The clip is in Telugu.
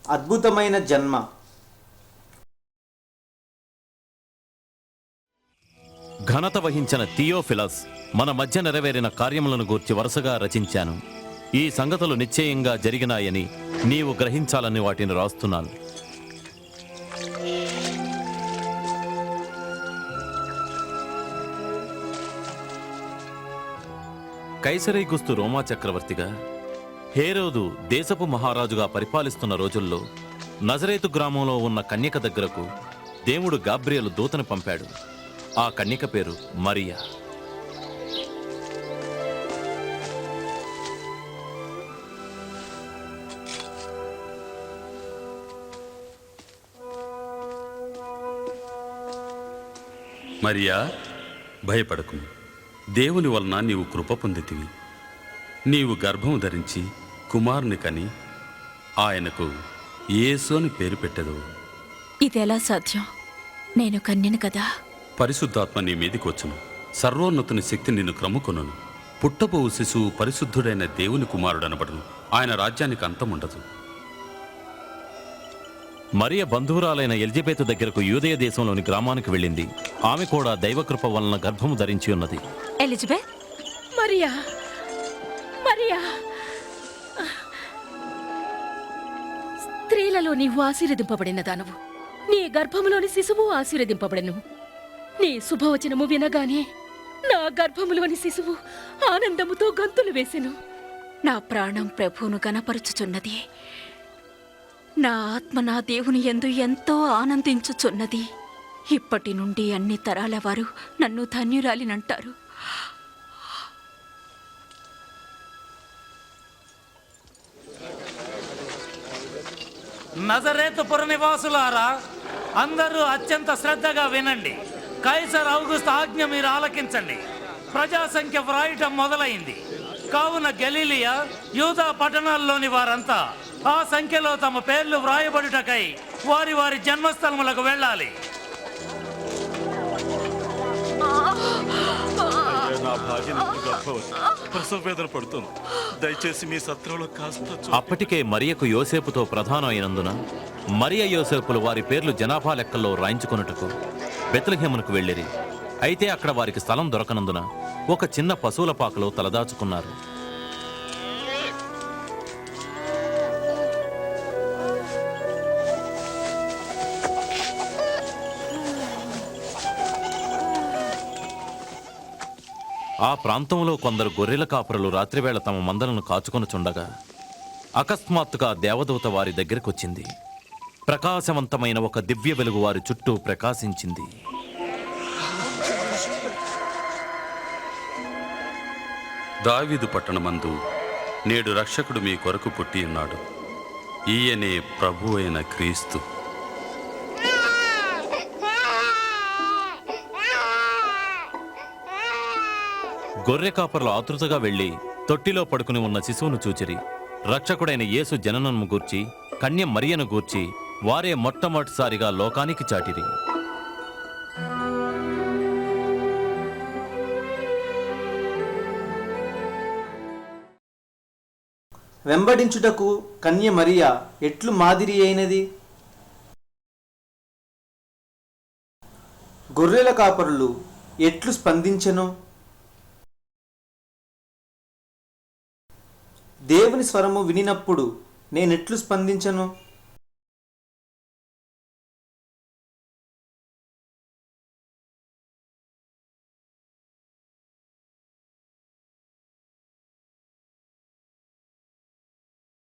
అద్భుతమైన జన్మ. ఘనత వహించిన థియోఫిలస్, మన మధ్య నెరవేరిన కార్యములను గూర్చి వరుసగా రచించాను. ఈ సంగతులు నిశ్చయంగా జరిగినాయని నీవు గ్రహించాలని వాటిని రాస్తున్నాను. కైసరైగుస్తు రోమా చక్రవర్తిగా, హేరోదు దేశపు మహారాజుగా పరిపాలిస్తున్న రోజుల్లో నజరేతు గ్రామంలో ఉన్న కన్యక దగ్గరకు దేవుడు గాబ్రియేలు దూతను పంపాడు. ఆ కన్యక పేరు మరియా. మరియా, భయపడకు. దేవుని వలన నీవు కృప పొందితివి. నీవు గర్భము ధరించి కుమారుని కని ఆయనకు యేసు అని పేరు పెట్టెదవు. ఇదెలా సాధ్యం? నేను కన్యను కదా. పరిశుద్ధాత్మ నీ మీదికి వచ్చును. సర్వోన్నతుని శక్తి నిన్ను క్రమ్ముకొనును. పుట్టబోవు శిశువు పరిశుద్ధుడైన దేవుని కుమారుడనబడును. ఆయన రాజ్యానికి అంతముండదు. మరియ బంధువురాలైన ఎలిజబెతు దగ్గరకు యూదయ దేశంలోని గ్రామానికి వెళ్ళింది. ఆమె కూడా దైవకృప వలన గర్భము ధరించి ఉన్నది. ఎలిజబెత్, మరియా, మరియా, స్త్రీలలో నీవు ఆశీర్వదింపబడిన దానవు. నీ గర్భములోని శిశువు ఆశీర్వదింపబడెను. నీ శుభవచనము వినగానే నా గర్భములోని శిశువు ఆనందముతో గంతులు వేసెను. నా ప్రాణం ప్రభువును గణపరుచుచున్నది. నా ఆత్మ నా దేవుని యందు ఎంతో ఆనందించుచున్నది. ఇప్పటి నుండి అన్ని తరాల వారు నన్ను ధన్యురాలినంటారు. నజరేతు పుర నివాసులారా, అందరూ అత్యంత శ్రద్ధగా వినండి. కైసర్ ఔగుస్తు ఆజ్ఞ మీరు ఆలకించండి. ప్రజా సంఖ్య వ్రాయటం మొదలైంది. కావున గలిలియా, యూదా పట్టణాల్లోని వారంతా ఆ సంఖ్యలో తమ పేర్లు వ్రాయబడుటకై వారి వారి జన్మస్థలములకు వెళ్ళాలి. దయచేసి మీ సత్రంలో కాస్త. అప్పటికే మరియకు యోసేపుతో ప్రధానం అయినందున మరియ యోసేపులు వారి పేర్లు జనాభా లెక్కల్లో రాయించుకొనుటకు బెత్లెహేమునకు వెళ్ళిరి. అయితే అక్కడ వారికి స్థలం దొరకనందున ఒక చిన్న పశువుల పాకలో తలదాచుకున్నారు. ఆ ప్రాంతంలో కొందరు గొర్రెల కాపరులు రాత్రివేళ తమ మందలను కాచుకొనుచుండగా అకస్మాత్తుగా దేవదూత వారి దగ్గరకొచ్చింది. ప్రకాశవంతమైన ఒక దివ్య వెలుగు వారి చుట్టూ ప్రకాశించింది. దావీదు పట్టణమందు నేడు రక్షకుడు మీ కొరకు పుట్టి ఉన్నాడు. ఈయనే ప్రభు అయిన క్రీస్తు. గొర్రె కాపరులు ఆతృతగా వెళ్లి తొట్టిలో పడుకుని ఉన్న శిశువును చూచిరి. రక్షకుడైన యేసు జననము గూర్చి, కన్య మరియను గూర్చి వారే మొట్టమొదటిసారిగా లోకానికి చాటిరి. వెంబడించుటకు కన్య మరియ ఎట్లు మాదిరి అయినది? గొర్రెల కాపరులు ఎట్లు స్పందించెను? దేవుని స్వరము వినినప్పుడు నేనెట్లు స్పందించను?